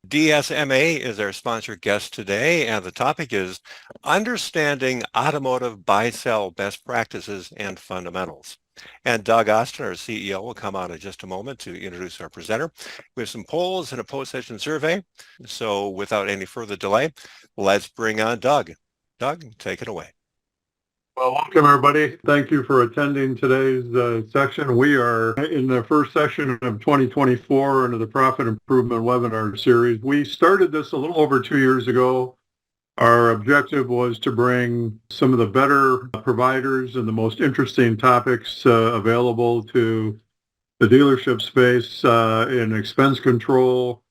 DSMA is our sponsored guest today, and the topic is Understanding Automotive Buy-Sell Best Practices and Fundamentals. And Doug Austin, our CEO, will come on in just a moment to introduce our presenter. We have some polls and a post-session survey. So without any further delay, let's bring on Doug. Doug, take it away. Well, welcome everybody. Thank you for attending today's section. We are in the first session of 2024 under the Profit Improvement Webinar Series. We started this a little over 2 years ago. Our objective was to bring some of the better providers and the most interesting topics available to the dealership space in expense control,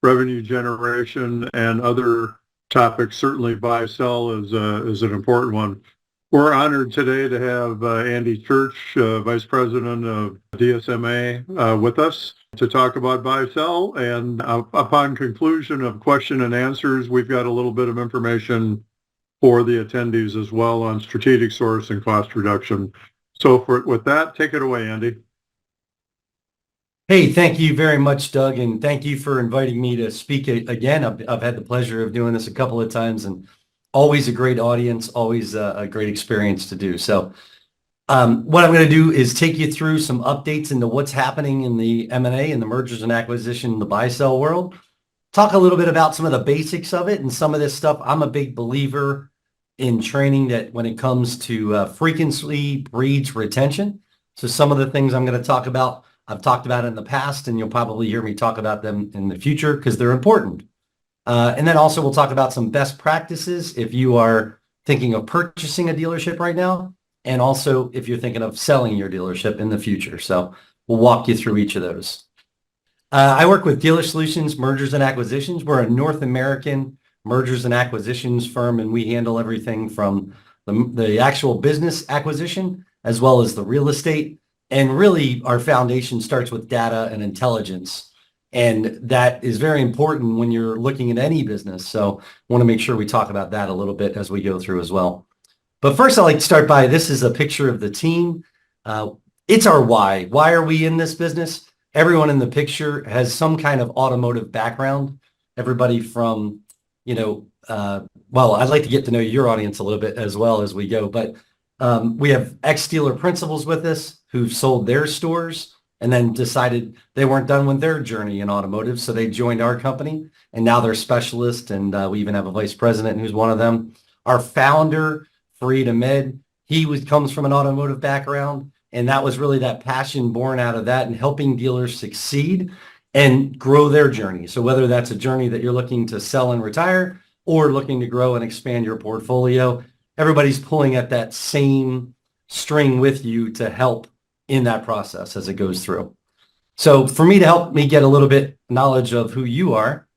revenue generation, and other topics. Certainly buy-sell is an important one. We're honored today to have Andy Church, Vice President of DSMA, with us to talk about buy-sell. And upon conclusion of question and answers, we've got a little bit of information for the attendees as well on strategic source and cost reduction. So with that, take it away, Andy. Hey, thank you very much, Doug, and thank you for inviting me to speak again. I've had the pleasure of doing this a couple of times, and always a great audience, always a great experience to do. So what I'm going to do is take you through some updates into what's happening in the M&A and the mergers and acquisition, the buy-sell world. Talk a little bit about some of the basics of it and some of this stuff. I'm a big believer in training that when it comes to frequency breeds retention. So some of the things I'm going to talk about, I've talked about in the past, and you'll probably hear me talk about them in the future because they're important. And then also we'll talk about some best practices if you are thinking of purchasing a dealership right now, and also if you're thinking of selling your dealership in the future. So we'll walk you through each of those. I work with Dealer Solutions, Mergers and Acquisitions. We're a North American mergers and acquisitions firm, and we handle everything from the actual business acquisition as well as the real estate. And really our foundation starts with data and intelligence. And that is very important when you're looking at any business. So I want to make sure we talk about that a little bit as we go through as well. But first, I'd like to start by, this is a picture of the team. It's our why. Why are we in this business? Everyone in the picture has some kind of automotive background. Everybody from, well, I'd like to get to know your audience a little bit as well as we go. But we have ex-dealer principals with us who've sold their stores and then decided they weren't done with their journey in automotive, so they joined our company, and now they're specialists, and we even have a vice president who's one of them. Our founder, Fareed Ahmed, comes from an automotive background, and that was really that passion born out of that and helping dealers succeed and grow their journey. So whether that's a journey that you're looking to sell and retire or looking to grow and expand your portfolio, everybody's pulling at that same string with you to help in that process as it goes through. So for me, to help me get a little bit knowledge of who you are,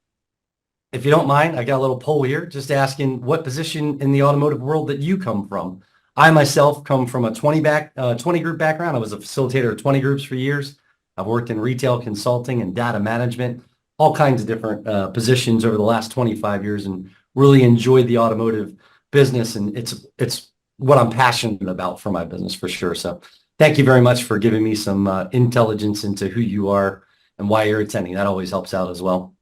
if you don't mind, I got a little poll here just asking what position in the automotive world that you come from. I myself come from a 20 group background. I was a facilitator of 20 groups for years. I've worked in retail consulting and data management, all kinds of different positions over the last 25 years, and really enjoyed the automotive business. And it's what I'm passionate about for my business for sure. So thank you very much for giving me some intelligence into who you are and why you're attending. That always helps out as well.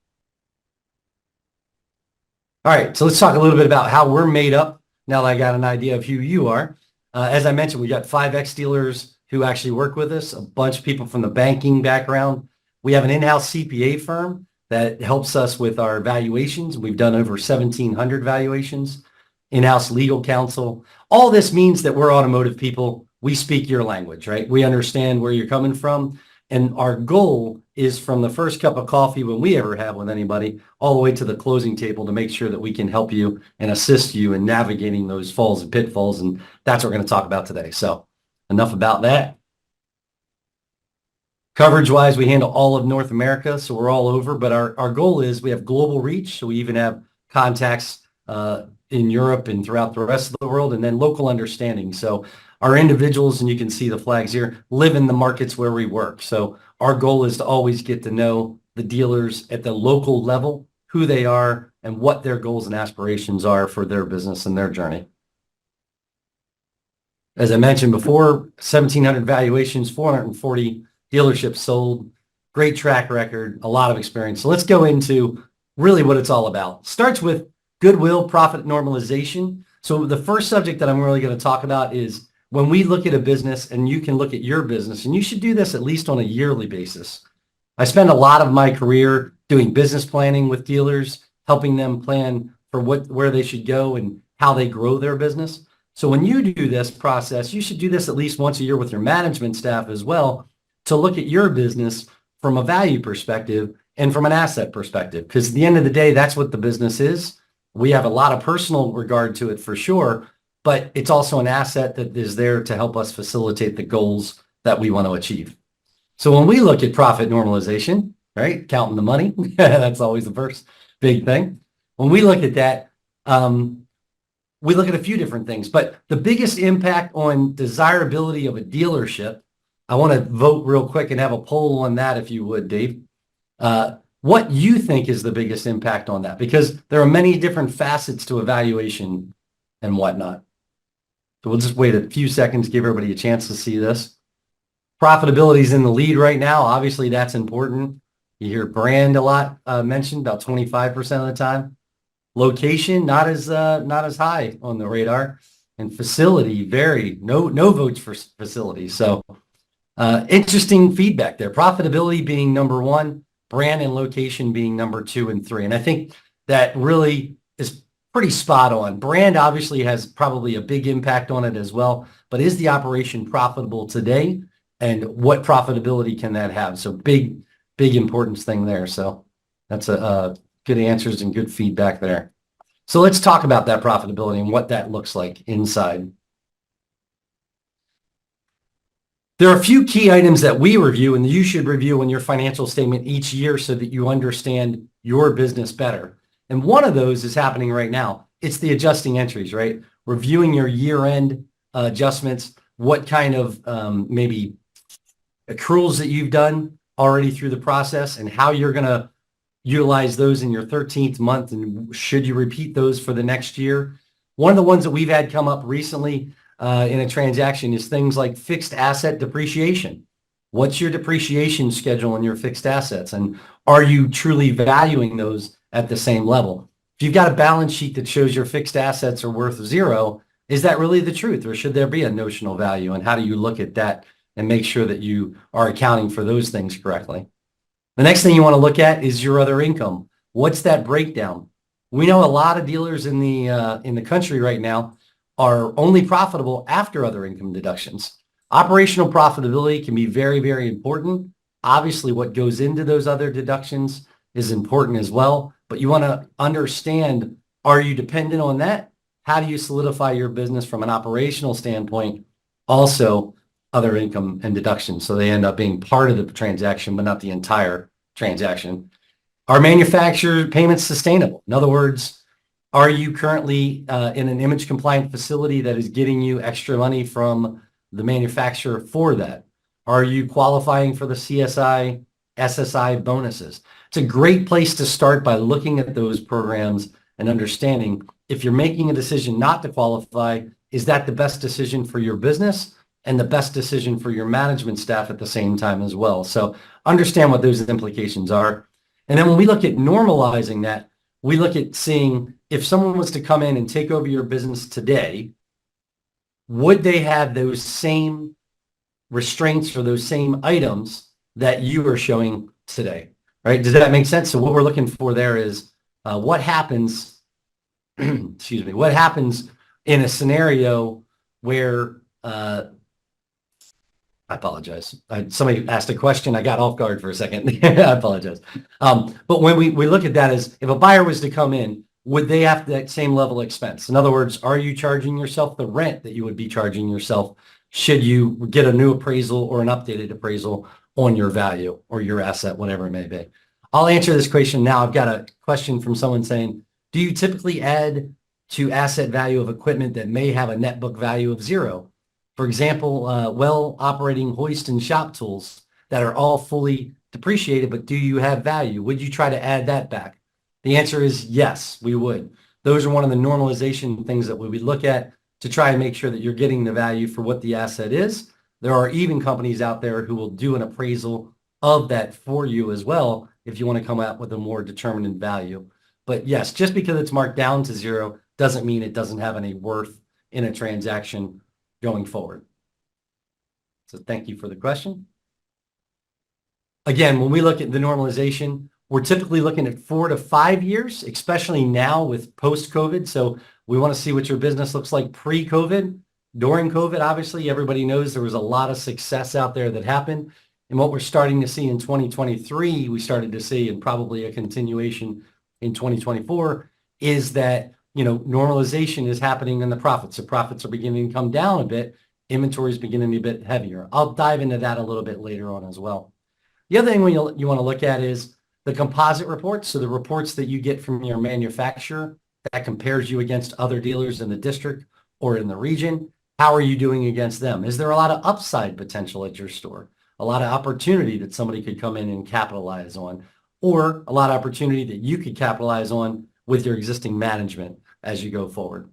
All right, so let's talk a little bit about how we're made up now that I got an idea of who you are. As I mentioned, we got 5 ex-dealers who actually work with us, a bunch of people from the banking background. We have an in-house CPA firm that helps us with our valuations. We've done over 1,700 valuations, in-house legal counsel. All this means that we're automotive people. We speak your language, right? We understand where you're coming from. And our goal is from the first cup of coffee when we ever have with anybody, all the way to the closing table to make sure that we can help you and assist you in navigating those falls and pitfalls. And that's what we're going to talk about today. So enough about that. Coverage-wise, we handle all of North America, so we're all over. But our goal is we have global reach, so we even have contacts in Europe and throughout the rest of the world, and then local understanding. So our individuals, and you can see the flags here, live in the markets where we work. So our goal is to always get to know the dealers at the local level, who they are, and what their goals and aspirations are for their business and their journey. As I mentioned before, 1,700 valuations, 440 dealerships sold, great track record, a lot of experience. So let's go into really what it's all about. Starts with goodwill, profit normalization. So the first subject that I'm really going to talk about is when we look at a business, and you can look at your business, and you should do this at least on a yearly basis. I spend a lot of my career doing business planning with dealers, helping them plan for where they should go and how they grow their business. So when you do this process, you should do this at least once a year with your management staff as well, to look at your business from a value perspective and from an asset perspective. Because at the end of the day, that's what the business is. We have a lot of personal regard to it for sure, but it's also an asset that is there to help us facilitate the goals that we want to achieve. So when we look at profit normalization, right, counting the money, that's always the first big thing. When we look at that, we look at a few different things, but the biggest impact on desirability of a dealership, I want to vote real quick and have a poll on that if you would, Dave. What you think is the biggest impact on that, because there are many different facets to evaluation and whatnot. So we'll just wait a few seconds, give everybody a chance to see this. Profitability is in the lead right now. Obviously, that's important. You hear brand a lot mentioned, about 25% of the time. Location, not as high on the radar. And facility, no votes for facility. So interesting feedback there. Profitability being number one, brand and location being number 2 and 3. And I think that really is pretty spot on. Brand obviously has probably a big impact on it as well, but is the operation profitable today? And what profitability can that have? So big importance thing there. So that's a good answers and good feedback there. So let's talk about that profitability and what that looks like inside. There are a few key items that we review and you should review in your financial statement each year so that you understand your business better. And one of those is happening right now. It's the adjusting entries, right? Reviewing your year-end adjustments, what kind of maybe accruals that you've done already through the process and how you're going to utilize those in your 13th month, and should you repeat those for the next year. One of the ones that we've had come up recently in a transaction is things like fixed asset depreciation. What's your depreciation schedule on your fixed assets, and are you truly valuing those at the same level? If you've got a balance sheet that shows your fixed assets are worth 0, is that really the truth, or should there be a notional value, and how do you look at that and make sure that you are accounting for those things correctly? The next thing you want to look at is your other income. What's that breakdown? We know a lot of dealers in the country right now are only profitable after other income deductions. Operational profitability can be very, very important. Obviously, what goes into those other deductions is important as well, but you want to understand, are you dependent on that? How do you solidify your business from an operational standpoint? Also, other income and deductions, so they end up being part of the transaction, but not the entire transaction. Are manufacturer payments sustainable? In other words, are you currently in an image compliant facility that is getting you extra money from the manufacturer for that? Are you qualifying for the CSI, SSI bonuses? It's a great place to start by looking at those programs and understanding if you're making a decision not to qualify, is that the best decision for your business and the best decision for your management staff at the same time as well? So understand what those implications are. And then when we look at normalizing that, we look at seeing if someone was to come in and take over your business today, would they have those same restraints or those same items that you are showing today, right? Does that make sense? So what we're looking for there is what happens, excuse me, what happens in a scenario where I apologize. Somebody asked a question. I got off guard for a second. I apologize. But when we look at that as if a buyer was to come in, would they have that same level of expense? In other words, are you charging yourself the rent that you would be charging yourself should you get a new appraisal or an updated appraisal on your value or your asset, whatever it may be? I'll answer this question now. I've got a question from someone saying, do you typically add to asset value of equipment that may have a net book value of 0? For example, well operating hoist and shop tools that are all fully depreciated, but do you have value? Would you try to add that back? The answer is yes, we would. Those are one of the normalization things that we would look at to try and make sure that you're getting the value for what the asset is. There are even companies out there who will do an appraisal of that for you as well if you want to come out with a more determined value. But yes, just because it's marked down to zero doesn't mean it doesn't have any worth in a transaction going forward. So thank you for the question. Again, when we look at the normalization, we're typically looking at 4 to 5 years, especially now with post-COVID. So we want to see what your business looks like pre-COVID. During COVID, obviously, everybody knows there was a lot of success out there that happened. And what we're starting to see in 2023, we started to see, and probably a continuation in 2024, is that, normalization is happening in the profits. The profits are beginning to come down a bit. Inventory is beginning to be a bit heavier. I'll dive into that a little bit later on as well. The other thing you want to look at is the composite reports. So the reports that you get from your manufacturer that compares you against other dealers in the district or in the region. How are you doing against them? Is there a lot of upside potential at your store? A lot of opportunity that somebody could come in and capitalize on, or a lot of opportunity that you could capitalize on with your existing management as you go forward.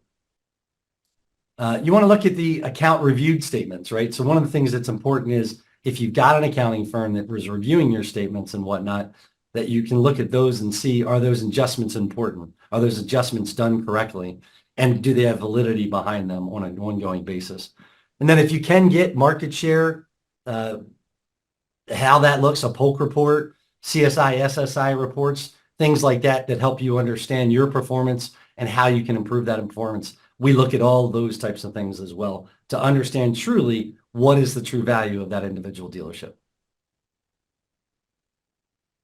You want to look at the account reviewed statements, right? So one of the things that's important is if you've got an accounting firm that was reviewing your statements and whatnot, that you can look at those and see, are those adjustments important? Are those adjustments done correctly? And do they have validity behind them on an ongoing basis? And then if you can get market share, how that looks, a Polk report, CSI, SSI reports, things like that, that help you understand your performance and how you can improve that performance. We look at all those types of things as well to understand truly what is the true value of that individual dealership.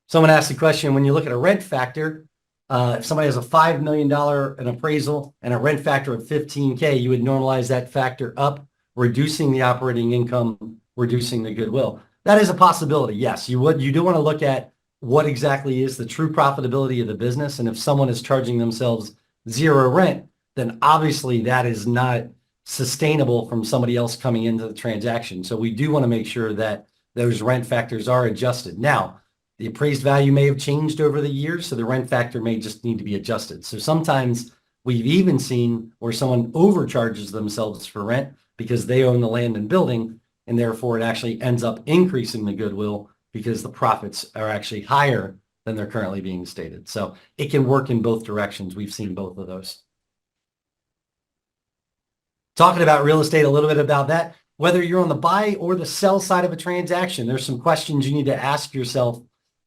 Someone asked the question, when you look at a rent factor, if somebody has a $5 million an appraisal and a rent factor of 15K, you would normalize that factor up, reducing the operating income, reducing the goodwill. That is a possibility. Yes, you would. You do want to look at what exactly is the true profitability of the business. And if someone is charging themselves zero rent, then obviously that is not sustainable from somebody else coming into the transaction. So we do want to make sure that those rent factors are adjusted. Now, the appraised value may have changed over the years, so the rent factor may just need to be adjusted. So sometimes we've even seen where someone overcharges themselves for rent because they own the land and building, and therefore it actually ends up increasing the goodwill because the profits are actually higher than they're currently being stated. So it can work in both directions. We've seen both of those. Talking about real estate, a little bit about that. Whether you're on the buy or the sell side of a transaction, there's some questions you need to ask yourself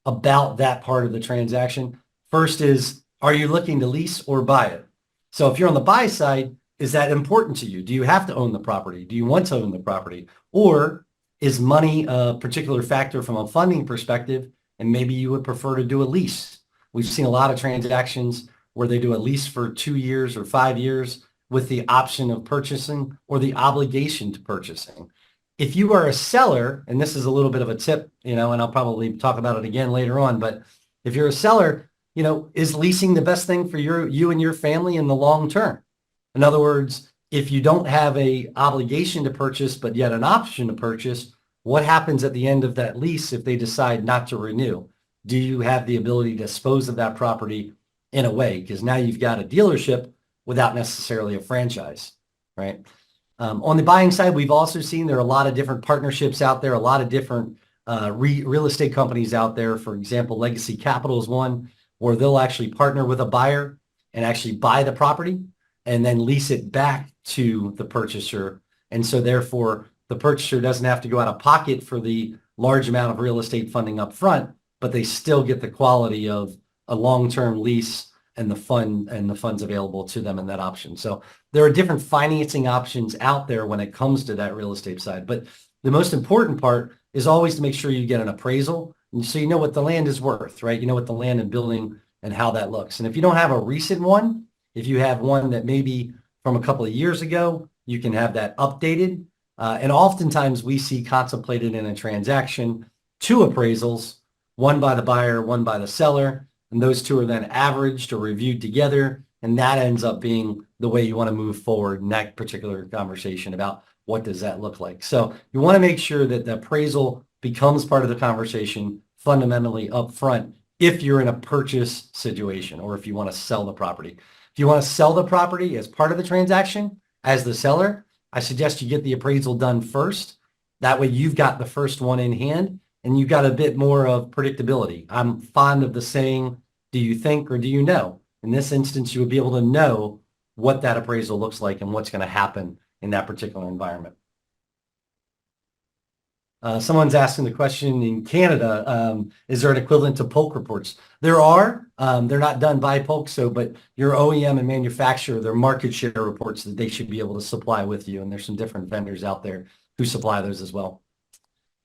about that part of the transaction. First is, are you looking to lease or buy it? So if you're on the buy side, is that important to you? Do you have to own the property? Do you want to own the property? Or is money a particular factor from a funding perspective, and maybe you would prefer to do a lease? We've seen a lot of transactions where they do a lease for 2 years or 5 years with the option of purchasing or the obligation to purchasing. If you are a seller, and this is a little bit of a tip, and I'll probably talk about it again later on, but if you're a seller, is leasing the best thing for you and your family in the long term? In other words, if you don't have a obligation to purchase, but yet an option to purchase, what happens at the end of that lease if they decide not to renew? Do you have the ability to dispose of that property in a way? Because now you've got a dealership without necessarily a franchise, right? On the buying side, we've also seen there are a lot of different partnerships out there, a lot of different real estate companies out there. For example, Legacy Capital is one where they'll actually partner with a buyer and actually buy the property and then lease it back to the purchaser. And so therefore, the purchaser doesn't have to go out of pocket for the large amount of real estate funding up front, but they still get the quality of a long-term lease and the funds available to them in that option. So there are different financing options out there when it comes to that real estate side. But the most important part is always to make sure you get an appraisal, and so you know what the land is worth, right? You know what the land and building and how that looks. And if you don't have a recent one, if you have one that maybe from a couple of years ago, you can have that updated. And oftentimes we see contemplated in a transaction 2 appraisals, one by the buyer, one by the seller. And those 2 are then averaged or reviewed together. And that ends up being the way you want to move forward in that particular conversation about what does that look like. So you want to make sure that the appraisal becomes part of the conversation fundamentally up front if you're in a purchase situation or if you want to sell the property. If you want to sell the property as part of the transaction as the seller, I suggest you get the appraisal done first. That way you've got the first one in hand. and you got a bit more of predictability. I'm fond of the saying, do you think or do you know? In this instance, you would be able to know what that appraisal looks like and what's going to happen in that particular environment. Someone's asking the question in Canada, is there an equivalent to Polk reports? There are. They're not done by Polk, but your OEM and manufacturer, their market share reports that they should be able to supply with you. And there's some different vendors out there who supply those as well.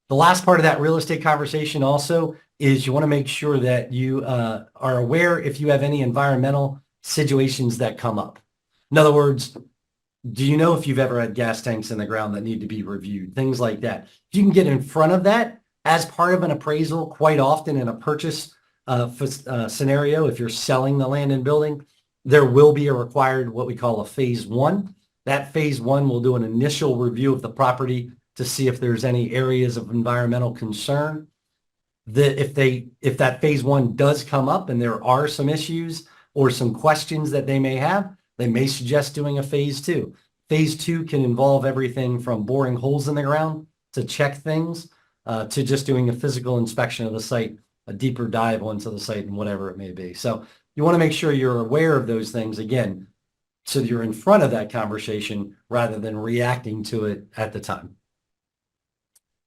The last part of that real estate conversation also is you want to make sure that you are aware if you have any environmental situations that come up. In other words, do you know if you've ever had gas tanks in the ground that need to be reviewed? Things like that. If you can get in front of that as part of an appraisal, quite often in a purchase scenario, if you're selling the land and building, there will be a required what we call a phase one. That phase one will do an initial review of the property to see if there's any areas of environmental concern. That if that phase one does come up and there are some issues or some questions that they may have, they may suggest doing a phase two. Phase two can involve everything from boring holes in the ground to check things to just doing a physical inspection of the site, a deeper dive onto the site and whatever it may be. So you want to make sure you're aware of those things, again, so you're in front of that conversation rather than reacting to it at the time.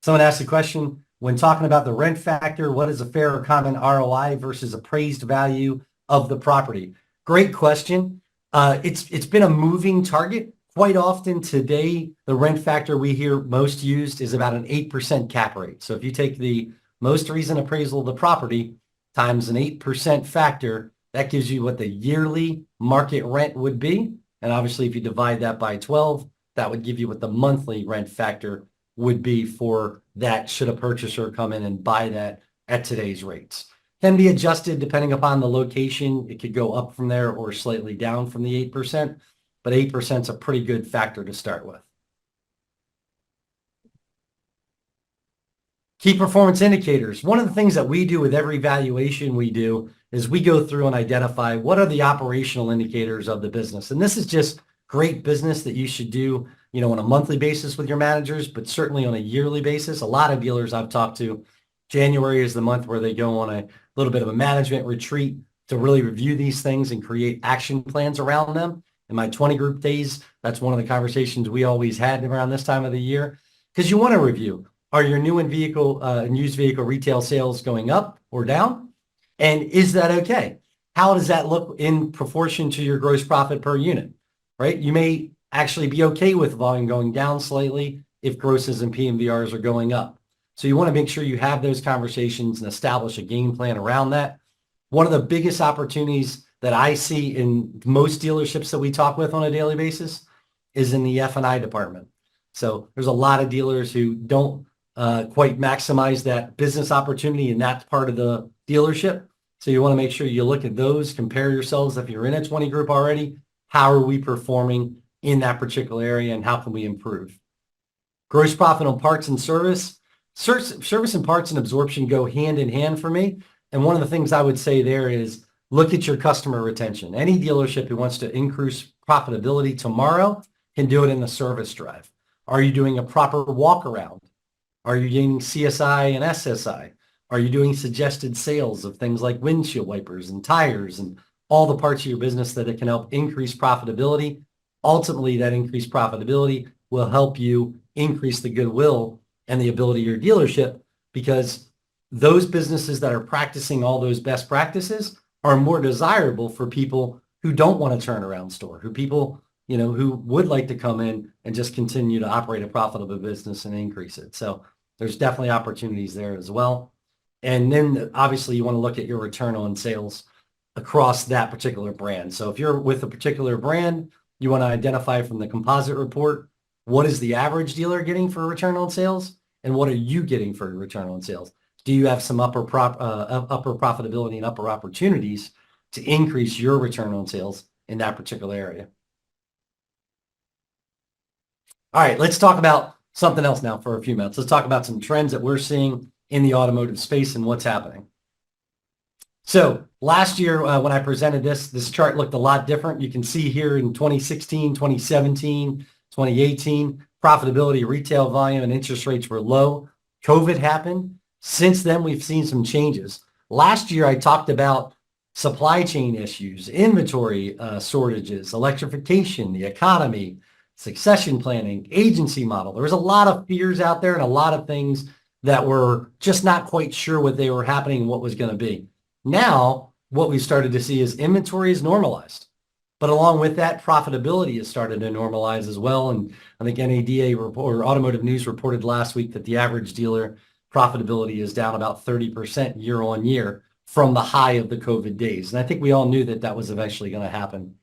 Someone asked the question, when talking about the rent factor, what is a fair or common ROI versus appraised value of the property? Great question. It's been a moving target. Quite often today, the rent factor we hear most used is about an 8% cap rate. So if you take the most recent appraisal of the property times an 8% factor, that gives you what the yearly market rent would be. And obviously, if you divide that by 12, that would give you what the monthly rent factor would be for that should a purchaser come in and buy that at today's rates. Can be adjusted depending upon the location. It could go up from there or slightly down from the 8%, but 8% is a pretty good factor to start with. Key performance indicators. One of the things that we do with every valuation we do is we go through and identify what are the operational indicators of the business. And this is just great business that you should do, on a monthly basis with your managers, but certainly on a yearly basis. A lot of dealers I've talked to, January is the month where they go on a little bit of a management retreat to really review these things and create action plans around them. In my 20 group days, that's one of the conversations we always had around this time of the year, because you want to review, are your new and used vehicle retail sales going up or down? And is that okay? How does that look in proportion to your gross profit per unit, right? You may actually be okay with volume going down slightly if grosses and PMVRs are going up. So you want to make sure you have those conversations and establish a game plan around that. One of the biggest opportunities that I see in most dealerships that we talk with on a daily basis is in the F&I department. So there's a lot of dealers who don't quite maximize that business opportunity in that part of the dealership. So you want to make sure you look at those, compare yourselves. If you're in a 20 group already, how are we performing in that particular area and how can we improve? Gross profit on parts and service. Service and parts and absorption go hand in hand for me. And one of the things I would say there is look at your customer retention. Any dealership who wants to increase profitability tomorrow can do it in the service drive. Are you doing a proper walk around? Are you getting CSI and SSI? Are you doing suggested sales of things like windshield wipers and tires and all the parts of your business that it can help increase profitability? Ultimately, that increased profitability will help you increase the goodwill and the ability of your dealership, because those businesses that are practicing all those best practices are more desirable for people who don't want to turn around store, who would like to come in and just continue to operate a profitable business and increase it. So there's definitely opportunities there as well. And then obviously you want to look at your return on sales across that particular brand. So if you're with a particular brand, you want to identify from the composite report, what is the average dealer getting for return on sales? And what are you getting for return on sales? Do you have some upper profitability and upper opportunities to increase your return on sales in that particular area? All right, let's talk about something else now for a few minutes. Let's talk about some trends that we're seeing in the automotive space and what's happening. So last year when I presented this chart looked a lot different. You can see here in 2016, 2017, 2018, profitability, retail volume, and interest rates were low. COVID happened. Since then, we've seen some changes. Last year, I talked about supply chain issues, inventory shortages, electrification, the economy, succession planning, agency model. There was a lot of fears out there and a lot of things that were just not quite sure what they were happening and what was going to be. Now, what we started to see is inventory is normalized. But along with that, profitability has started to normalize as well. And I think NADA or Automotive News reported last week that the average dealer profitability is down about 30% year on year from the high of the COVID days. And I think we all knew that that was eventually going to happen.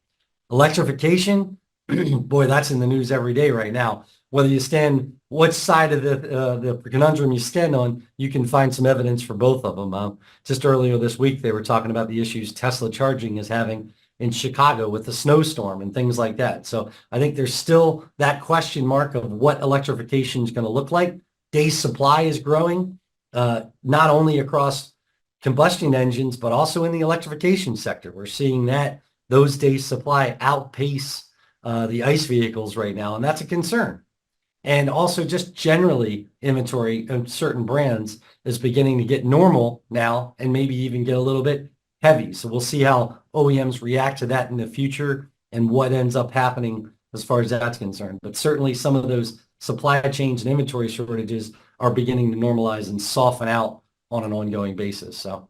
Electrification, boy, that's in the news every day right now. Whether you stand, which side of the conundrum you stand on, you can find some evidence for both of them. Just earlier this week, they were talking about the issues Tesla charging is having in Chicago with the snowstorm and things like that. So I think there's still that question mark of what electrification is going to look like. Days supply is growing, not only across combustion engines, but also in the electrification sector. We're seeing that those days supply outpace the ICE vehicles right now, and that's a concern. And also just generally inventory of certain brands is beginning to get normal now and maybe even get a little bit heavy. So we'll see how OEMs react to that in the future and what ends up happening as far as that's concerned. But certainly some of those supply chains and inventory shortages are beginning to normalize and soften out on an ongoing basis. So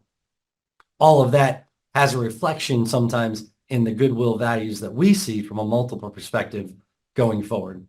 all of that has a reflection sometimes in the goodwill values that we see from a multiple perspective going forward.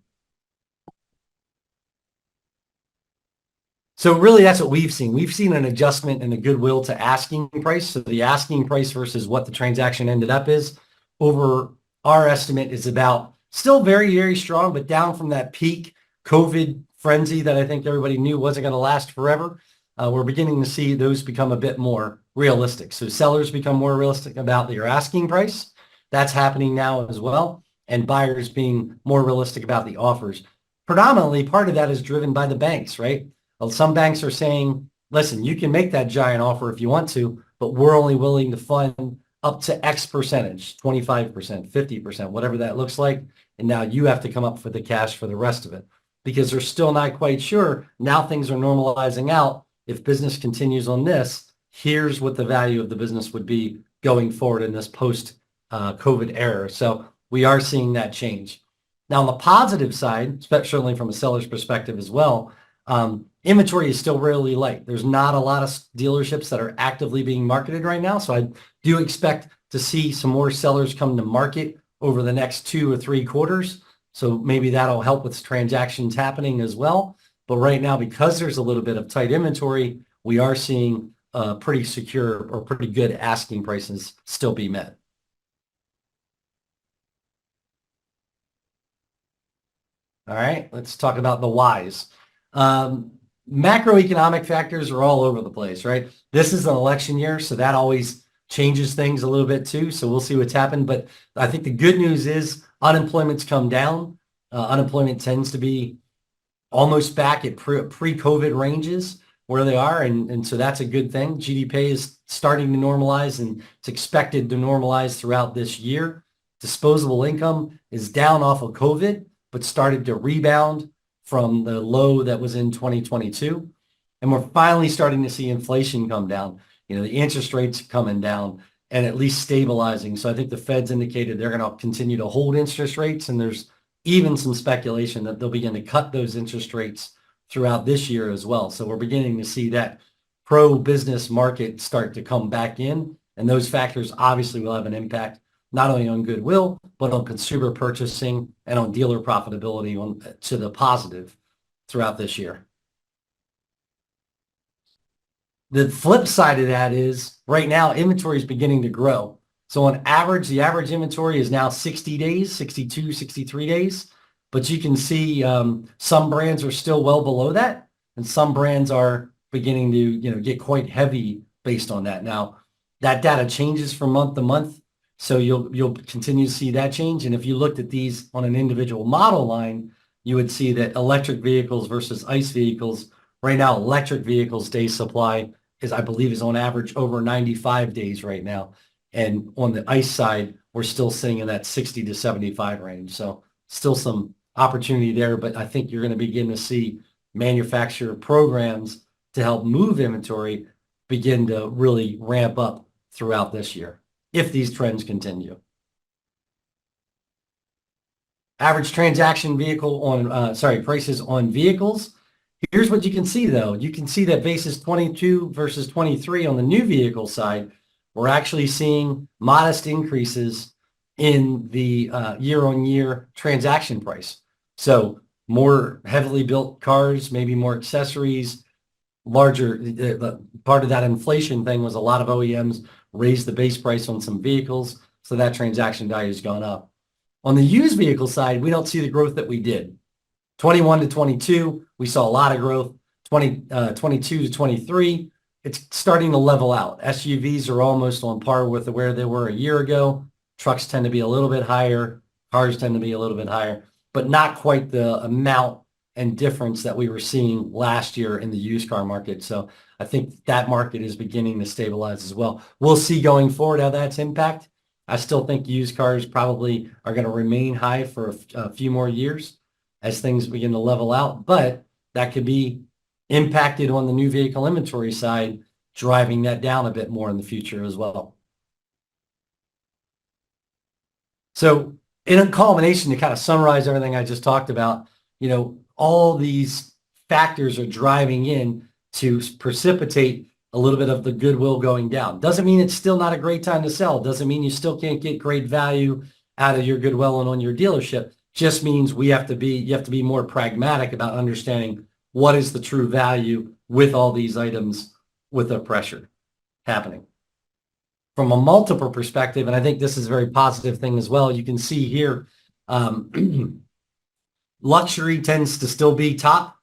So really that's what we've seen. We've seen an adjustment in the goodwill to asking price. So the asking price versus what the transaction ended up is over our estimate is about still very, very strong, but down from that peak COVID frenzy that I think everybody knew wasn't going to last forever. We're beginning to see those become a bit more realistic. So sellers become more realistic about their asking price. That's happening now as well. And buyers being more realistic about the offers. Predominantly, part of that is driven by the banks, right? Well, some banks are saying, listen, you can make that giant offer if you want to, but we're only willing to fund up to X percentage, 25%, 50%, whatever that looks like. And now you have to come up with the cash for the rest of it because they're still not quite sure. Now things are normalizing out. If business continues on this, here's what the value of the business would be going forward in this post-COVID era. So we are seeing that change. Now, on the positive side, certainly from a seller's perspective as well, inventory is still really light. There's not a lot of dealerships that are actively being marketed right now. So I do expect to see some more sellers come to market over the next 2 or 3 quarters. So maybe that'll help with transactions happening as well. But right now, because there's a little bit of tight inventory, we are seeing pretty secure or pretty good asking prices still be met. All right, let's talk about the whys. Macroeconomic factors are all over the place, right? This is an election year, so that always changes things a little bit too. So we'll see what's happened. But I think the good news is unemployment's come down. Unemployment tends to be almost back at pre-COVID ranges where they are. And so that's a good thing. GDP is starting to normalize and it's expected to normalize throughout this year. Disposable income is down off of COVID, but started to rebound from the low that was in 2022. And we're finally starting to see inflation come down. You know, the interest rates coming down and at least stabilizing. So I think the Fed's indicated they're going to continue to hold interest rates. And there's even some speculation that they'll begin to cut those interest rates throughout this year as well. So we're beginning to see that pro-business market start to come back in. And those factors obviously will have an impact not only on goodwill, but on consumer purchasing and on dealer profitability to the positive throughout this year. The flip side of that is right now inventory is beginning to grow. So on average, the average inventory is now 60 days, 62, 63 days. But you can see some brands are still well below that. And some brands are beginning to get quite heavy based on that. Now, that data changes from month to month. So you'll continue to see that change. And if you looked at these on an individual model line, you would see that electric vehicles versus ICE vehicles, right now, electric vehicles day supply is, I believe, is on average over 95 days right now. And on the ICE side, we're still sitting in that 60 to 75 range. So still some opportunity there, but I think you're going to begin to see manufacturer programs to help move inventory begin to really ramp up throughout this year, if these trends continue. Average transaction vehicle on, prices on vehicles. Here's what you can see though. You can see that basis 22 versus 23 on the new vehicle side, we're actually seeing modest increases in the year-on-year transaction price. So more heavily built cars, maybe more accessories, larger, part of that inflation thing was a lot of OEMs raised the base price on some vehicles, so that transaction value has gone up. On the used vehicle side, we don't see the growth that we did. 21 to 22, we saw a lot of growth. 22 to 23, it's starting to level out. SUVs are almost on par with where they were a year ago. Trucks tend to be a little bit higher. Cars tend to be a little bit higher, but not quite the amount and difference that we were seeing last year in the used car market. So I think that market is beginning to stabilize as well. We'll see going forward how that's impact. I still think used cars probably are going to remain high for a few more years as things begin to level out, but that could be impacted on the new vehicle inventory side, driving that down a bit more in the future as well. So in a culmination, to kind of summarize everything I just talked about, you know, all these factors are driving in to precipitate a little bit of the goodwill going down. Doesn't mean it's still not a great time to sell. Doesn't mean you still can't get great value out of your goodwill and on your dealership. Just means you have to be more pragmatic about understanding what is the true value with all these items with the pressure happening. From a multiple perspective, and I think this is a very positive thing as well, you can see here, luxury tends to still be top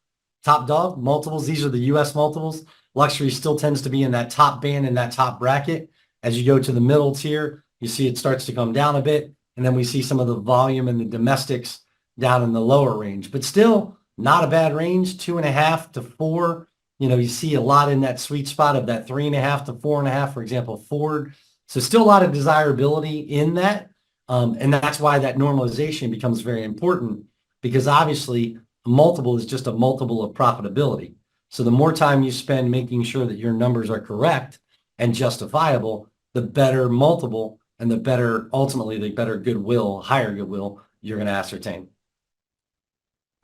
dog multiples. These are the US multiples. Luxury still tends to be in that top band, in that top bracket. As you go to the middle tier, you see it starts to come down a bit. And then we see some of the volume and the domestics down in the lower range, but still not a bad range, 2.5 to 4. You know, you see a lot in that sweet spot of that 3.5 to 4.5, for example, Ford. So still a lot of desirability in that. And that's why that normalization becomes very important, because obviously a multiple is just a multiple of profitability. So the more time you spend making sure that your numbers are correct and justifiable, the better multiple and the better, ultimately, the better goodwill, higher goodwill you're going to ascertain.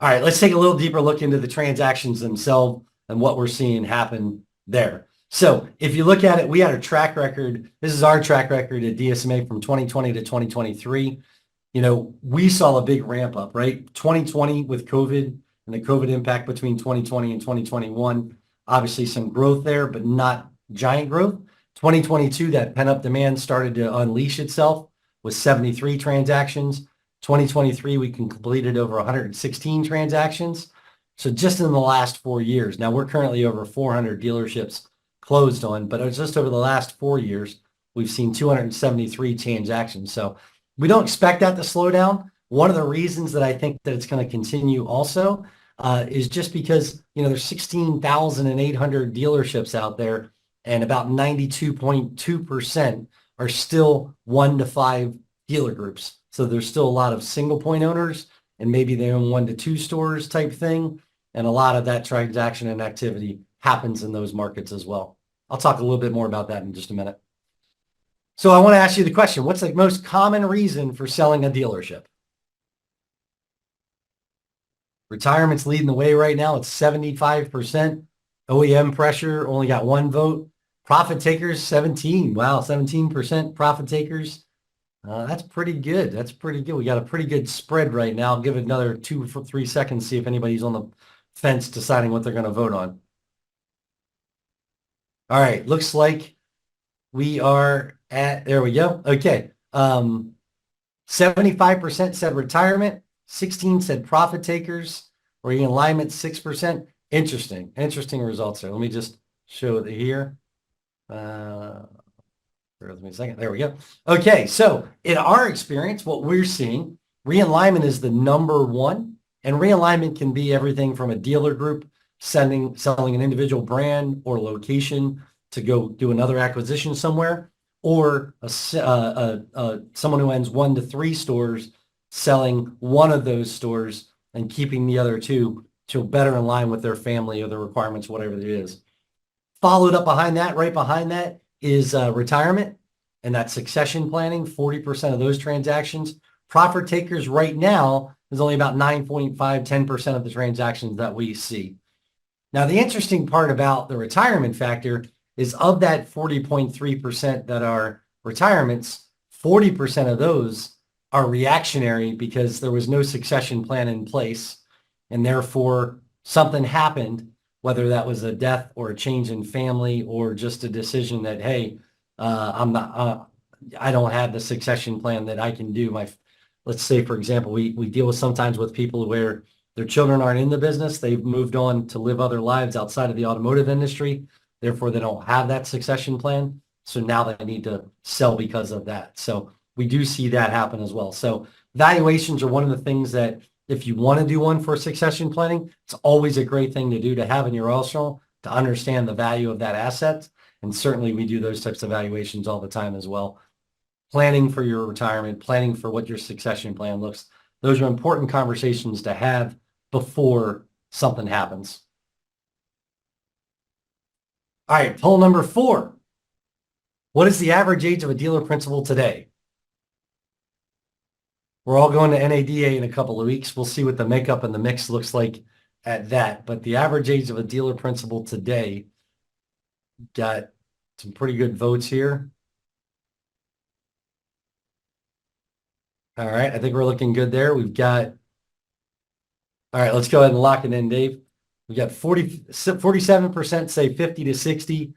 All right, let's take a little deeper look into the transactions themselves and what we're seeing happen there. So if you look at it, we had a track record. This is our track record at DSMA from 2020 to 2023. You know, we saw a big ramp up, right? 2020 with COVID and the COVID impact between 2020 and 2021, obviously some growth there, but not giant growth. 2022, that pent-up demand started to unleash itself with 73 transactions. 2023, we completed over 116 transactions. So just in the last 4 years, now we're currently over 400 dealerships closed on, but it's just over the last 4 years, we've seen 273 transactions. So we don't expect that to slow down. One of the reasons that I think that it's going to continue also is just because, you know, there's 16,800 dealerships out there, and about 92.2% are still 1 to 5 dealer groups. So there's still a lot of single point owners, and maybe they own 1 to 2 stores type thing. And a lot of that transaction and activity happens in those markets as well. I'll talk a little bit more about that in just a minute. So I want to ask you the question, what's the most common reason for selling a dealership? Retirement's leading the way right now. It's 75%. OEM pressure only got 1 vote. Profit takers, 17. Wow, 17% profit takers. That's pretty good. That's pretty good. We got a pretty good spread right now. I'll give it another 2 or 3 seconds, see if anybody's on the fence deciding what they're going to vote on. All right, looks like we are at, there we go. Okay. 75% said retirement, 16 said profit takers, or in alignment, 6%. Interesting results there. Let me just show it here. Bear with me a second. There we go. Okay, so in our experience, what we're seeing, realignment is the #1, and realignment can be everything from a dealer group selling an individual brand or location to go do another acquisition somewhere, or someone who owns 1 to 3 stores selling one of those stores and keeping the other 2 to better align with their family or their requirements, whatever it is. Followed up behind that, right behind that is retirement, and that's succession planning, 40% of those transactions. Profit takers right now is only about 9.5, 10% of the transactions that we see. Now, the interesting part about the retirement factor is of that 40.3% that are retirements, 40% of those are reactionary because there was no succession plan in place, and therefore something happened, whether that was a death or a change in family or just a decision that, hey, I don't have the succession plan that I can do. Let's say, for example, we deal with sometimes with people where their children aren't in the business. They've moved on to live other lives outside of the automotive industry. Therefore, they don't have that succession plan. So now they need to sell because of that. So we do see that happen as well. So valuations are one of the things that if you want to do one for succession planning, it's always a great thing to do to have in your arsenal to understand the value of that asset. And certainly we do those types of valuations all the time as well. Planning for your retirement, planning for what your succession plan looks. Those are important conversations to have before something happens. All right, poll number 4. What is the average age of a dealer principal today? We're all going to NADA in a couple of weeks. We'll see what the makeup and the mix looks like at that. But the average age of a dealer principal today, got some pretty good votes here. All right, I think we're looking good there. All right, let's go ahead and lock it in, Dave. We got 47% say 50 to 60,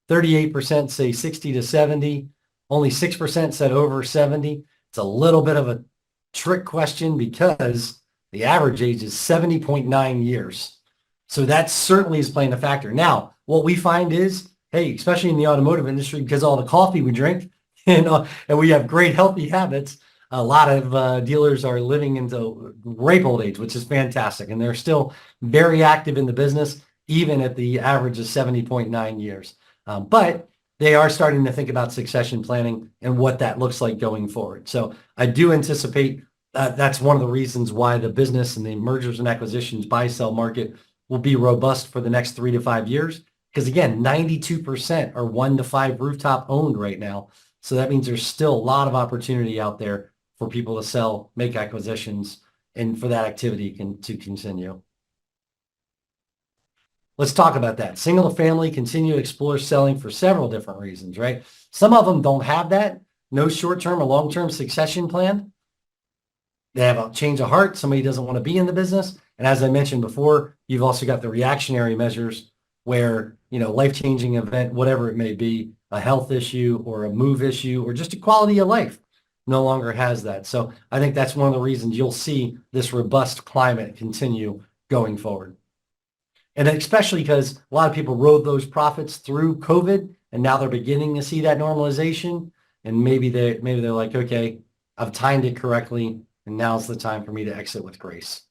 38% say 60 to 70, only 6% said over 70. It's a little bit of a trick question because the average age is 70.9 years. So that certainly is playing a factor. Now, what we find is, hey, especially in the automotive industry, because all the coffee we drink and we have great healthy habits, a lot of dealers are living into ripe old age, which is fantastic. And they're still very active in the business, even at the average of 70.9 years. But they are starting to think about succession planning and what that looks like going forward. So I do anticipate that's one of the reasons why the business and the mergers and acquisitions buy-sell market will be robust for the next 3 to 5 years. Because again, 92% are 1 to 5 rooftop owned right now. So that means there's still a lot of opportunity out there for people to sell, make acquisitions, and for that activity to continue. Let's talk about that. Single family continue to explore selling for several different reasons, right? Some of them don't have that. No short-term or long-term succession plan. They have a change of heart. Somebody doesn't want to be in the business. And as I mentioned before, you've also got the reactionary measures where, life-changing event, whatever it may be, a health issue or a move issue or just a quality of life no longer has that. So I think that's one of the reasons you'll see this robust climate continue going forward. And especially because a lot of people rode those profits through COVID and now they're beginning to see that normalization. And maybe they're like, okay, I've timed it correctly and now's the time for me to exit with grace.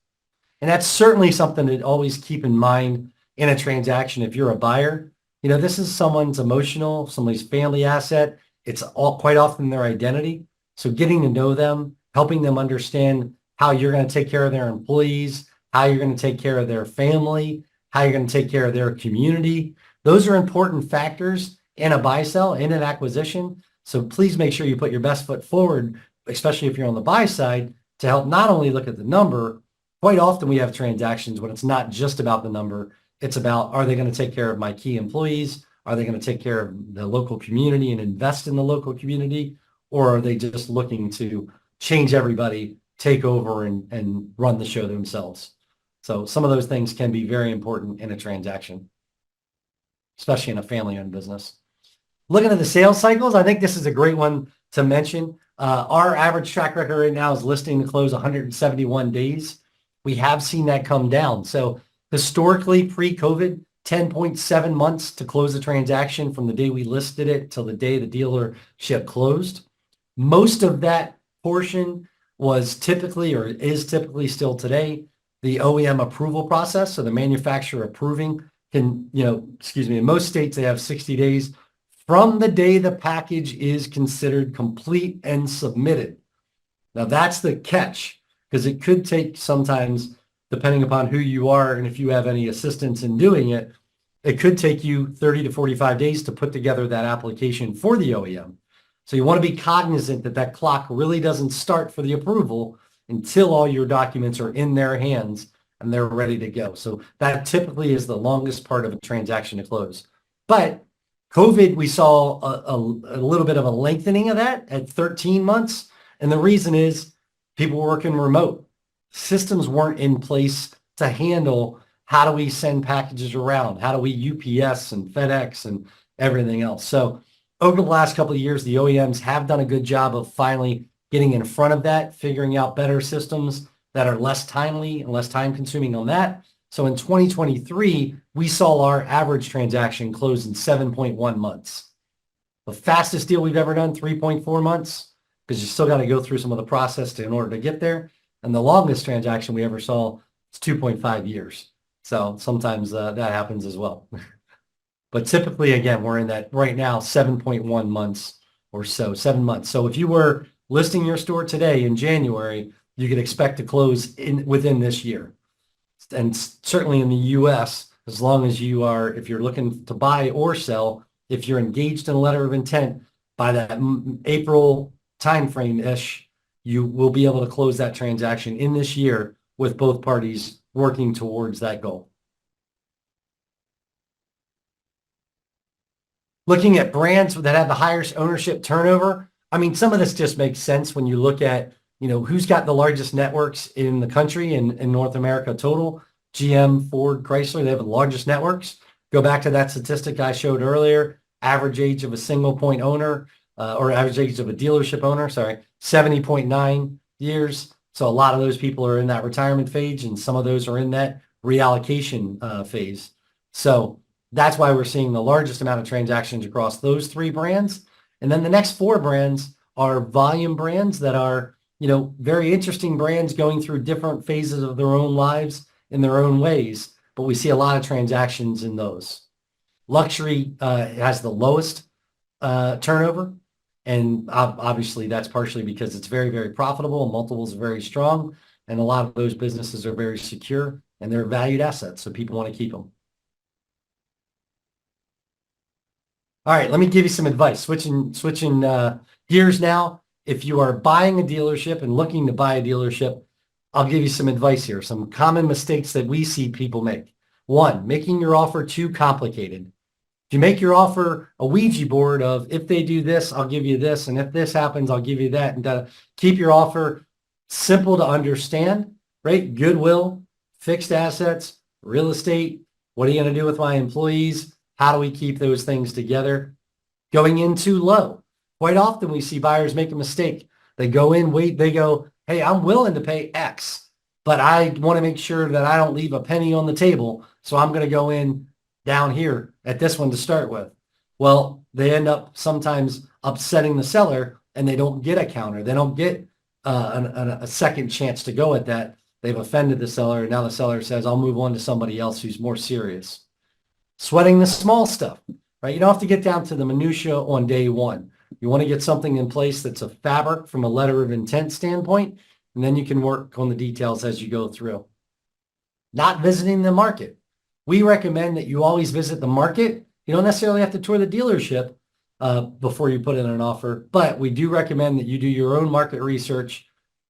And that's certainly something to always keep in mind in a transaction. If you're a buyer, this is someone's emotional, somebody's family asset. It's quite often their identity. So getting to know them, helping them understand how you're going to take care of their employees, how you're going to take care of their family, how you're going to take care of their community. Those are important factors in a buy sell, in an acquisition. So please make sure you put your best foot forward, especially if you're on the buy side, to help not only look at the number. Quite often we have transactions when it's not just about the number. It's about, are they going to take care of my key employees? Are they going to take care of the local community and invest in the local community? Or are they just looking to change everybody, take over and run the show themselves? So some of those things can be very important in a transaction, especially in a family-owned business. Looking at the sales cycles, I think this is a great one to mention. Our average track record right now is listing to close 171 days. We have seen that come down. So historically, pre-COVID, 10.7 months to close a transaction from the day we listed it till the day the dealership closed. Most of that portion was typically, or is typically still today, the OEM approval process. So the manufacturer approving can, in most states, they have 60 days from the day the package is considered complete and submitted. Now that's the catch, because it could take sometimes, depending upon who you are and if you have any assistance in doing it, it could take you 30 to 45 days to put together that application for the OEM. So you want to be cognizant that that clock really doesn't start for the approval until all your documents are in their hands and they're ready to go. So that typically is the longest part of a transaction to close. But COVID, we saw a little bit of a lengthening of that at 13 months. And the reason is people were working remote. Systems weren't in place to handle how do we send packages around? How do we UPS and FedEx and everything else? So over the last couple of years, the OEMs have done a good job of finally getting in front of that, figuring out better systems that are less timely and less time consuming on that. So in 2023, we saw our average transaction close in 7.1 months. The fastest deal we've ever done, 3.4 months, because you still got to go through some of the process in order to get there. And the longest transaction we ever saw is 2.5 years. So sometimes that happens as well. But typically, again, we're in that right now, 7.1 months or so, 7 months. So if you were listing your store today in January, you could expect to close within this year. And certainly in the US, as long as you are, if you're looking to buy or sell, if you're engaged in a letter of intent by that April timeframe-ish, you will be able to close that transaction in this year with both parties working towards that goal. Looking at brands that have the highest ownership turnover, I mean, some of this just makes sense when you look at, who's got the largest networks in the country and in North America total. GM, Ford, Chrysler, they have the largest networks. Go back to that statistic I showed earlier, average age of a single point owner, or average age of a dealership owner, 70.9 years. So a lot of those people are in that retirement phase, and some of those are in that reallocation phase. So that's why we're seeing the largest amount of transactions across those three brands. And then the next four brands are volume brands that are, very interesting brands going through different phases of their own lives in their own ways. But we see a lot of transactions in those. Luxury has the lowest turnover. And obviously that's partially because it's very, very profitable and multiples are very strong. And a lot of those businesses are very secure and they're valued assets. So people want to keep them. All right, let me give you some advice. Switching gears now. If you are buying a dealership and looking to buy a dealership, I'll give you some advice here. Some common mistakes that we see people make. One, making your offer too complicated. If you make your offer a Ouija board of, if they do this, I'll give you this, and if this happens, I'll give you that, and keep your offer simple to understand, right? Goodwill, fixed assets, real estate. What are you going to do with my employees? How do we keep those things together? Going in too low. Quite often we see buyers make a mistake. They go in, they go, hey, I'm willing to pay X, but I want to make sure that I don't leave a penny on the table. So I'm going to go in down here at this one to start with. Well, they end up sometimes upsetting the seller and they don't get a counter. They don't get a second chance to go at that. They've offended the seller. And now the seller says, I'll move on to somebody else who's more serious. Sweating the small stuff, right? You don't have to get down to the minutia on day one. You want to get something in place that's a fabric from a letter of intent standpoint, and then you can work on the details as you go through. Not visiting the market. We recommend that you always visit the market. You don't necessarily have to tour the dealership before you put in an offer, but we do recommend that you do your own market research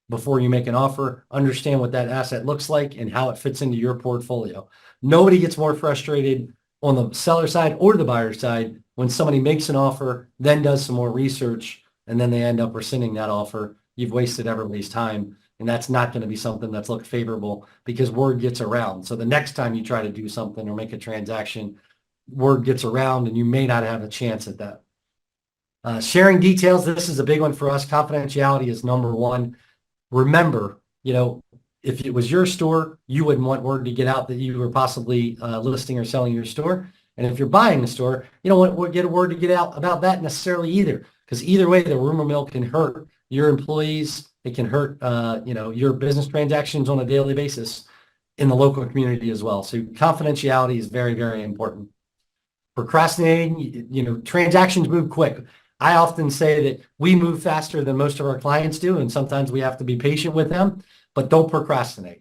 before you make an offer, understand what that asset looks like and how it fits into your portfolio. Nobody gets more frustrated on the seller side or the buyer side when somebody makes an offer, then does some more research, and then they end up rescinding that offer. You've wasted everybody's time, and that's not going to be something that's looked favorable because word gets around. So the next time you try to do something or make a transaction, word gets around and you may not have a chance at that. Sharing details, this is a big one for us. Confidentiality is number one. Remember, if it was your store, you wouldn't want word to get out that you were possibly listing or selling your store. And if you're buying a store, you don't want to get a word to get out about that necessarily either, because either way, the rumor mill can hurt your employees. It can hurt, your business transactions on a daily basis in the local community as well. So confidentiality is very, very important. Procrastinating, transactions move quick. I often say that we move faster than most of our clients do, and sometimes we have to be patient with them, but don't procrastinate.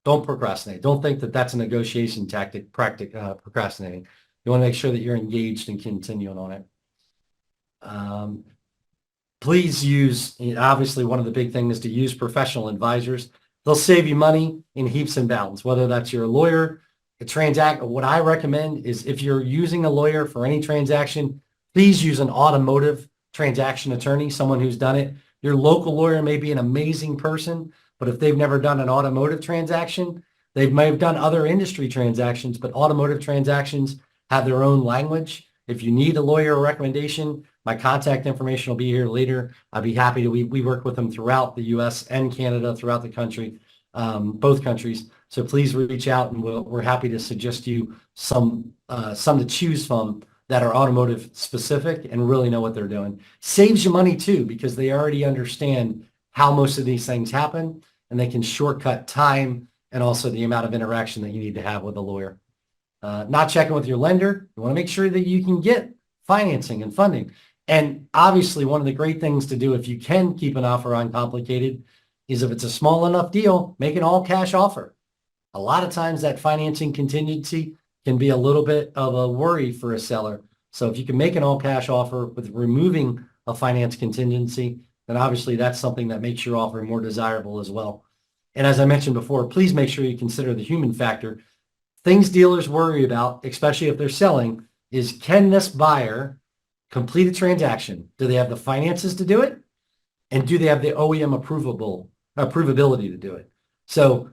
Don't procrastinate. Don't think that that's a negotiation tactic, procrastinating. You want to make sure that you're engaged and continuing on it. Please use, obviously one of the big things is to use professional advisors. They'll save you money in heaps and bounds, whether that's your lawyer, what I recommend is if you're using a lawyer for any transaction, please use an automotive transaction attorney, someone who's done it. Your local lawyer may be an amazing person, but if they've never done an automotive transaction, they may have done other industry transactions, but automotive transactions have their own language. If you need a lawyer recommendation, my contact information will be here later. I'd be happy to, we work with them throughout the US and Canada, throughout the country, both countries. So please reach out and we're happy to suggest you some to choose from that are automotive specific and really know what they're doing. Saves you money too, because they already understand how most of these things happen and they can shortcut time and also the amount of interaction that you need to have with a lawyer. Not checking with your lender. You want to make sure that you can get financing and funding. And obviously one of the great things to do if you can keep an offer uncomplicated is if it's a small enough deal, make an all cash offer. A lot of times that financing contingency can be a little bit of a worry for a seller. So if you can make an all cash offer with removing a finance contingency, then obviously that's something that makes your offer more desirable as well. And as I mentioned before, please make sure you consider the human factor. Things dealers worry about, especially if they're selling, is can this buyer complete a transaction? Do they have the finances to do it? And do they have the OEM approvability to do it? So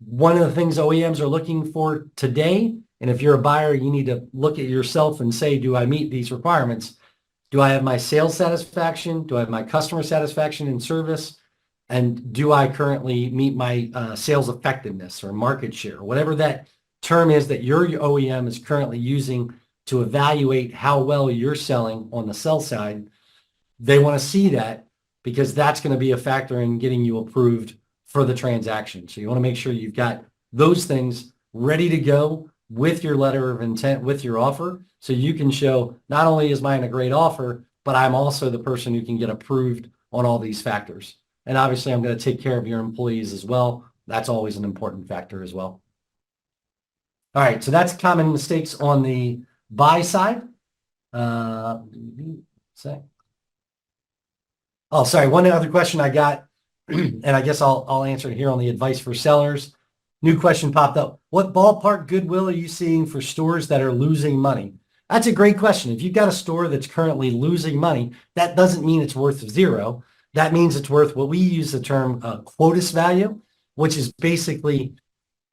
one of the things OEMs are looking for today, and if you're a buyer, you need to look at yourself and say, do I meet these requirements? Do I have my sales satisfaction? Do I have my customer satisfaction and service? And do I currently meet my sales effectiveness or market share, or whatever that term is that your OEM is currently using to evaluate how well you're selling on the sell side? They want to see that because that's going to be a factor in getting you approved for the transaction. So you want to make sure you've got those things ready to go with your letter of intent, with your offer, so you can show not only is mine a great offer, but I'm also the person who can get approved on all these factors. And obviously I'm going to take care of your employees as well. That's always an important factor as well. All right, so that's common mistakes on the buy side. Oh, sorry, one other question I got, and I guess I'll answer it here on the advice for sellers. New question popped up. What ballpark goodwill are you seeing for stores that are losing money? That's a great question. If you've got a store that's currently losing money, that doesn't mean it's worth zero. That means it's worth what we use the term quotas value, which is basically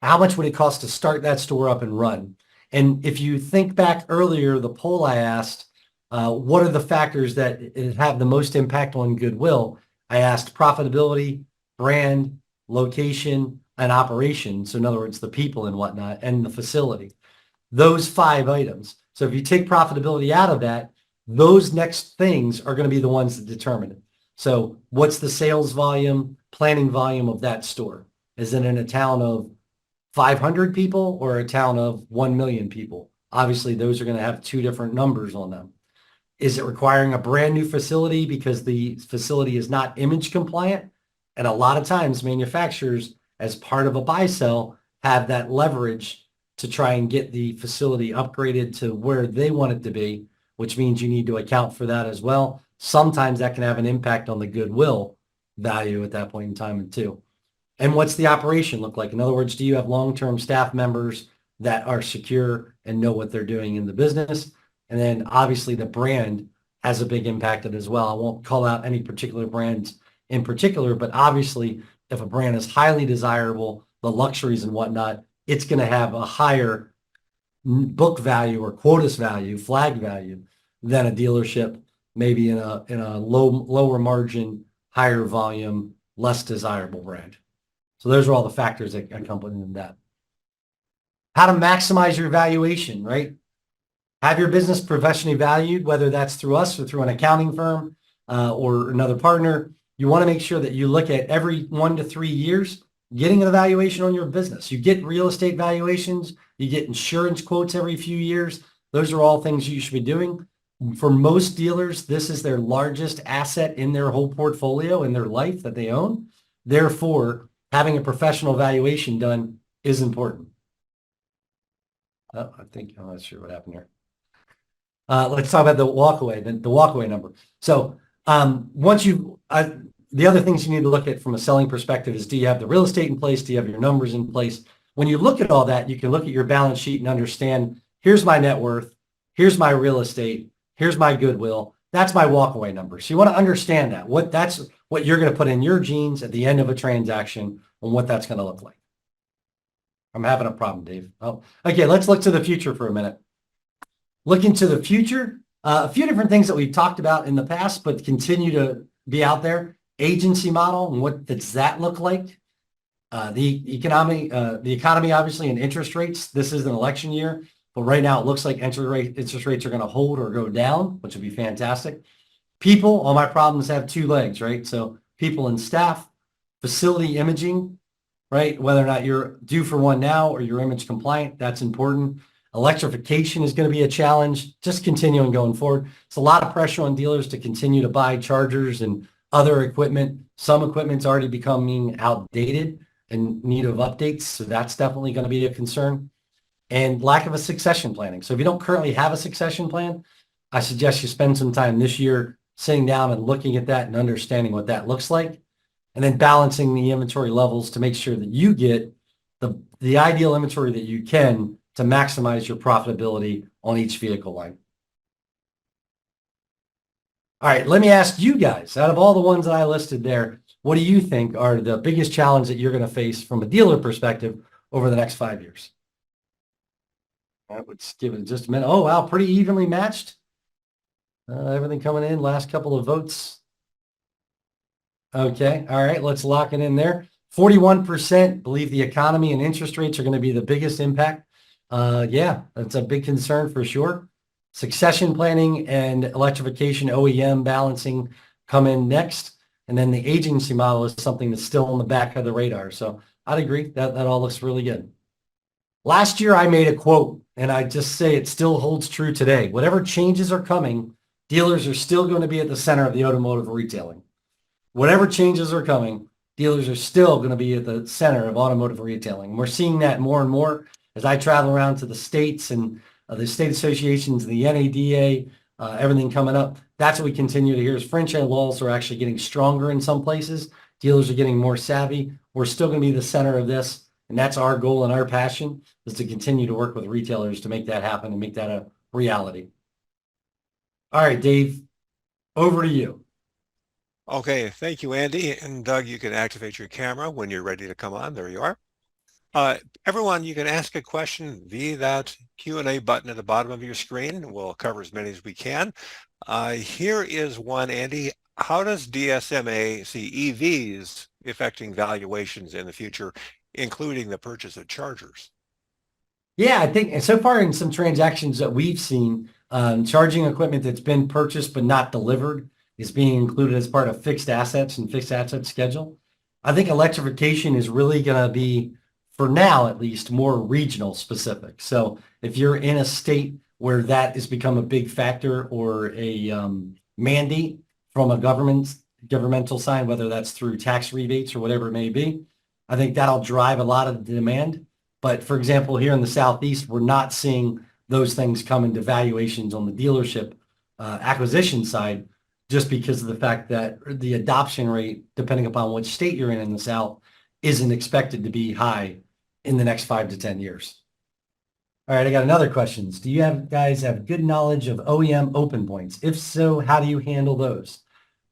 how much would it cost to start that store up and run? And if you think back earlier, the poll I asked, what are the factors that have the most impact on goodwill? I asked profitability, brand, location, and operation. So in other words, the people and whatnot, and the facility. Those 5 items. So if you take profitability out of that, those next things are going to be the ones that determine it. So what's the sales volume, planning volume of that store? Is it in a town of 500 people or a town of 1 million people? Obviously, those are going to have 2 different numbers on them. Is it requiring a brand new facility because the facility is not image compliant? And a lot of times manufacturers, as part of a buy sell, have that leverage to try and get the facility upgraded to where they want it to be, which means you need to account for that as well. Sometimes that can have an impact on the goodwill value at that point in time too. And what's the operation look like? In other words, do you have long-term staff members that are secure and know what they're doing in the business? And then obviously the brand has a big impact on it as well. I won't call out any particular brands in particular, but obviously if a brand is highly desirable, the luxuries and whatnot, it's going to have a higher book value or quotas value, flag value than a dealership, maybe in a lower margin, higher volume, less desirable brand. So those are all the factors that accompany that. How to maximize your valuation, right? Have your business professionally valued, whether that's through us or through an accounting firm or another partner. You want to make sure that you look at every 1 to 3 years, getting an evaluation on your business. You get real estate valuations, you get insurance quotes every few years. Those are all things you should be doing. For most dealers, this is their largest asset in their whole portfolio in their life that they own. Therefore, having a professional valuation done is important. Oh, I'm not sure what happened here. Let's talk about the walkaway, the walkaway number. So once you, the other things you need to look at from a selling perspective is, do you have the real estate in place? Do you have your numbers in place? When you look at all that, you can look at your balance sheet and understand, here's my net worth, here's my real estate, here's my goodwill. That's my walkaway number. So you want to understand that, that's what you're going to put in your jeans at the end of a transaction and what that's going to look like. I'm having a problem, Dave. Oh, okay. Let's look to the future for a minute. Looking to the future, a few different things that we've talked about in the past, but continue to be out there. Agency model, and what does that look like? The economy, obviously, and interest rates. This is an election year, but right now it looks like interest rates are going to hold or go down, which would be fantastic. People, all my problems have two legs, right? So people and staff, facility imaging, right? Whether or not you're due for one now or you're image compliant, that's important. Electrification is going to be a challenge, just continuing going forward. It's a lot of pressure on dealers to continue to buy chargers and other equipment. Some equipment's already becoming outdated and need of updates, so that's definitely going to be a concern. And lack of a succession planning. So if you don't currently have a succession plan, I suggest you spend some time this year sitting down and looking at that and understanding what that looks like, and then balancing the inventory levels to make sure that you get the ideal inventory that you can to maximize your profitability on each vehicle line. All right, let me ask you guys, out of all the ones that I listed there, what do you think are the biggest challenge that you're going to face from a dealer perspective over the next 5 years? I would give it just a minute. Oh, wow, pretty evenly matched. Everything coming in, last couple of votes. Okay, all right, let's lock it in there. 41% believe the economy and interest rates are going to be the biggest impact. Yeah, that's a big concern for sure. Succession planning and electrification, OEM balancing come in next. And then the agency model is something that's still on the back of the radar. So I'd agree that all looks really good. Last year, I made a quote, and I just say it still holds true today. Whatever changes are coming, dealers are still going to be at the center of the automotive retailing. Whatever changes are coming, dealers are still going to be at the center of automotive retailing. And we're seeing that more and more as I travel around to the states and the state associations, the NADA, everything coming up. That's what we continue to hear is franchise laws are actually getting stronger in some places. Dealers are getting more savvy. We're still going to be the center of this. And that's our goal and our passion, is to continue to work with retailers to make that happen and make that a reality. All right, Dave, over to you. Okay, thank you, Andy. And Doug, you can activate your camera when you're ready to come on. There you are. Everyone, you can ask a question via that Q&A button at the bottom of your screen. We'll cover as many as we can. Here is one, Andy. How does DSMA see EVs affecting valuations in the future, including the purchase of chargers? Yeah, I think so far in some transactions that we've seen, charging equipment that's been purchased but not delivered is being included as part of fixed assets and fixed asset schedule. I think electrification is really going to be, for now at least, more regional specific. So if you're in a state where that has become a big factor or a mandate from a governmental side, whether that's through tax rebates or whatever it may be, I think that'll drive a lot of the demand. But for example, here in the Southeast, we're not seeing those things come into valuations on the dealership acquisition side, just because of the fact that the adoption rate, depending upon which state you're in the South, isn't expected to be high in the next 5 to 10 years. All right, I got another question. Do you guys have good knowledge of OEM open points? If so, how do you handle those?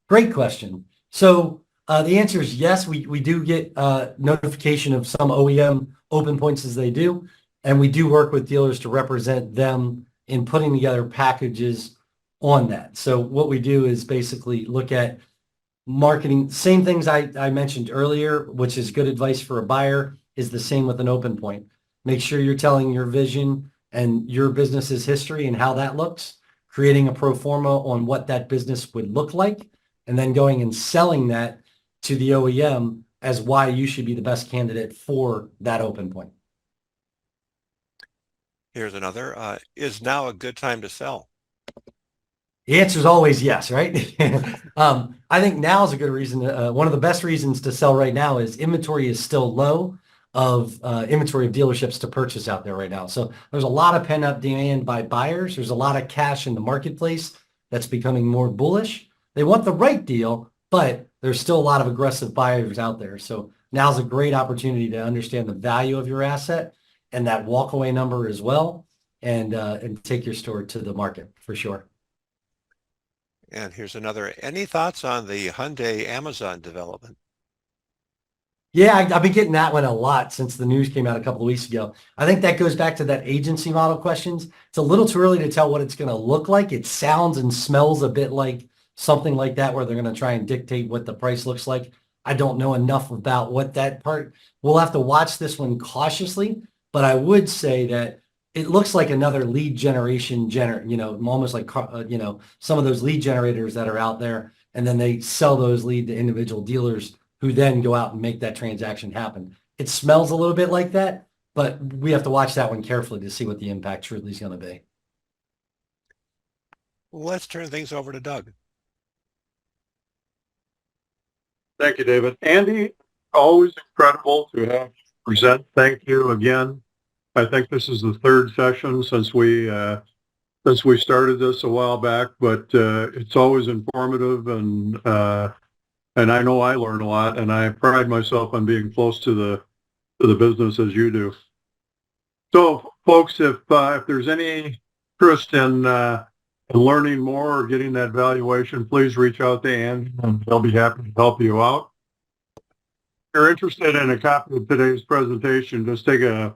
Great question. So the answer is yes, we do get notification of some OEM open points as they do, and we do work with dealers to represent them in putting together packages on that. So what we do is basically look at marketing, same things I mentioned earlier, which is good advice for a buyer, is the same with an open point. Make sure you're telling your vision and your business's history and how that looks, creating a pro forma on what that business would look like, and then going and selling that to the OEM as why you should be the best candidate for that open point. Here's another. Is now a good time to sell? The answer is always yes, right? I think now is a good reason. One of the best reasons to sell right now is inventory is still low. of inventory of dealerships to purchase out there right now. So there's a lot of pent-up demand by buyers. There's a lot of cash in the marketplace that's becoming more bullish. They want the right deal, but there's still a lot of aggressive buyers out there. So now's a great opportunity to understand the value of your asset and that walkaway number as well, and take your store to the market for sure. And here's another. Any thoughts on the Hyundai Amazon development? Yeah, I've been getting that one a lot since the news came out a couple of weeks ago. I think that goes back to that agency model questions. It's a little too early to tell what it's going to look like. It sounds and smells a bit like something like that, where they're going to try and dictate what the price looks like. I don't know enough about what that part. We'll have to watch this one cautiously, but I would say that it looks like another lead generation, almost like, some of those lead generators that are out there, and then they sell those lead to individual dealers who then go out and make that transaction happen. It smells a little bit like that, but we have to watch that one carefully to see what the impact truly is going to be. Let's turn things over to Doug. Thank you, David. Andy, always incredible to have you present. Thank you again. I think this is the third session since we started this a while back, but it's always informative, and I know I learn a lot, and I pride myself on being close to the business as you do. So, folks, if there's any interest in learning more or getting that valuation, please reach out to Andy, and they'll be happy to help you out. If you're interested in a copy of today's presentation, just take a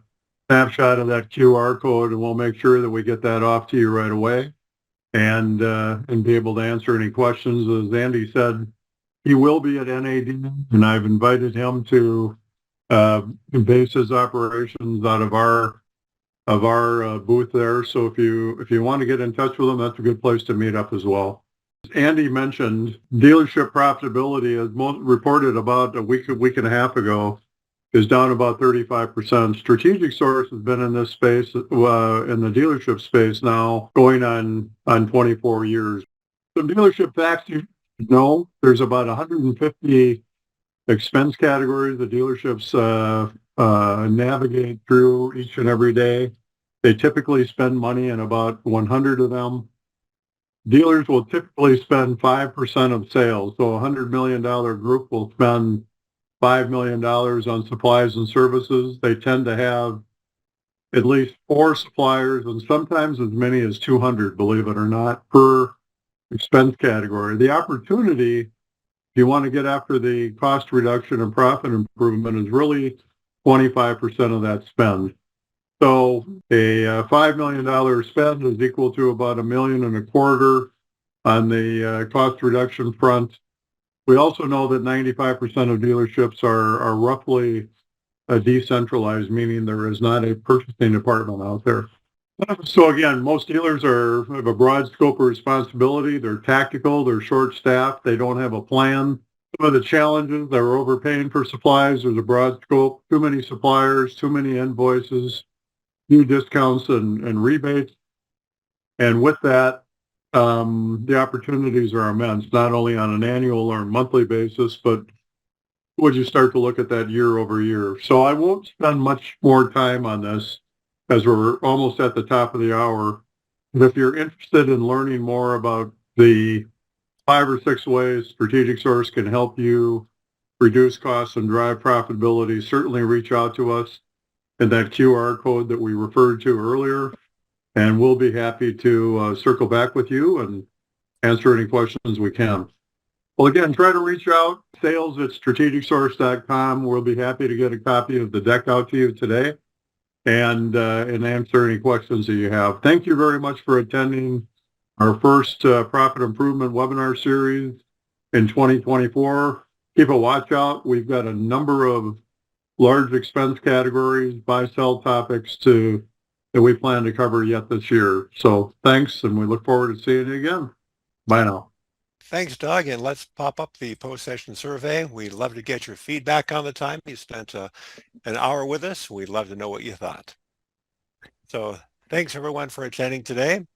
snapshot of that QR code, and we'll make sure that we get that off to you right away, and be able to answer any questions. As Andy said, he will be at NAD, and I've invited him to base his operations out of our booth there. So if you want to get in touch with him, that's a good place to meet up as well. As Andy mentioned, dealership profitability, as reported about a week and a half ago, is down about 35%. Strategic Source has been in this space, in the dealership space now, going on 24 years. Some dealership facts you know, there's about 150 expense categories the dealerships navigate through each and every day. They typically spend money in about 100 of them. Dealers will typically spend 5% of sales. So a $100 million group will spend $5 million on supplies and services. They tend to have at least 4 suppliers, and sometimes as many as 200, believe it or not, per expense category. The opportunity, if you want to get after the cost reduction and profit improvement, is really 25% of that spend. So a $5 million spend is equal to about $1.25 million on the cost reduction front. We also know that 95% of dealerships are roughly decentralized, meaning there is not a purchasing department out there. So again, most dealers have a broad scope of responsibility. They're tactical, they're short-staffed, they don't have a plan. Some of the challenges, they're overpaying for supplies. There's a broad scope, too many suppliers, too many invoices, new discounts and rebates. And with that, the opportunities are immense, not only on an annual or monthly basis, but would you start to look at that year over year. So I won't spend much more time on this, as we're almost at the top of the hour. But if you're interested in learning more about the 5 or 6 ways Strategic Source can help you reduce costs and drive profitability, certainly reach out to us in that QR code that we referred to earlier, and we'll be happy to circle back with you and answer any questions we can. Well, again, try to reach out, sales@strategicsource.com. We'll be happy to get a copy of the deck out to you today, and answer any questions that you have. Thank you very much for attending our first profit improvement webinar series in 2024. Keep a watch out. We've got a number of large expense categories, buy-sell topics that we plan to cover yet this year. So thanks, and we look forward to seeing you again. Bye now. Thanks, Doug, and let's pop up the post-session survey. We'd love to get your feedback on the time. You spent an hour with us. We'd love to know what you thought. So thanks, everyone, for attending today,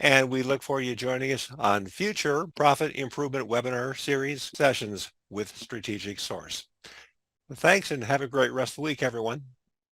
and we look forward to you joining us on future profit improvement webinar series sessions with Strategic Source. Thanks and have a great rest of the week, everyone.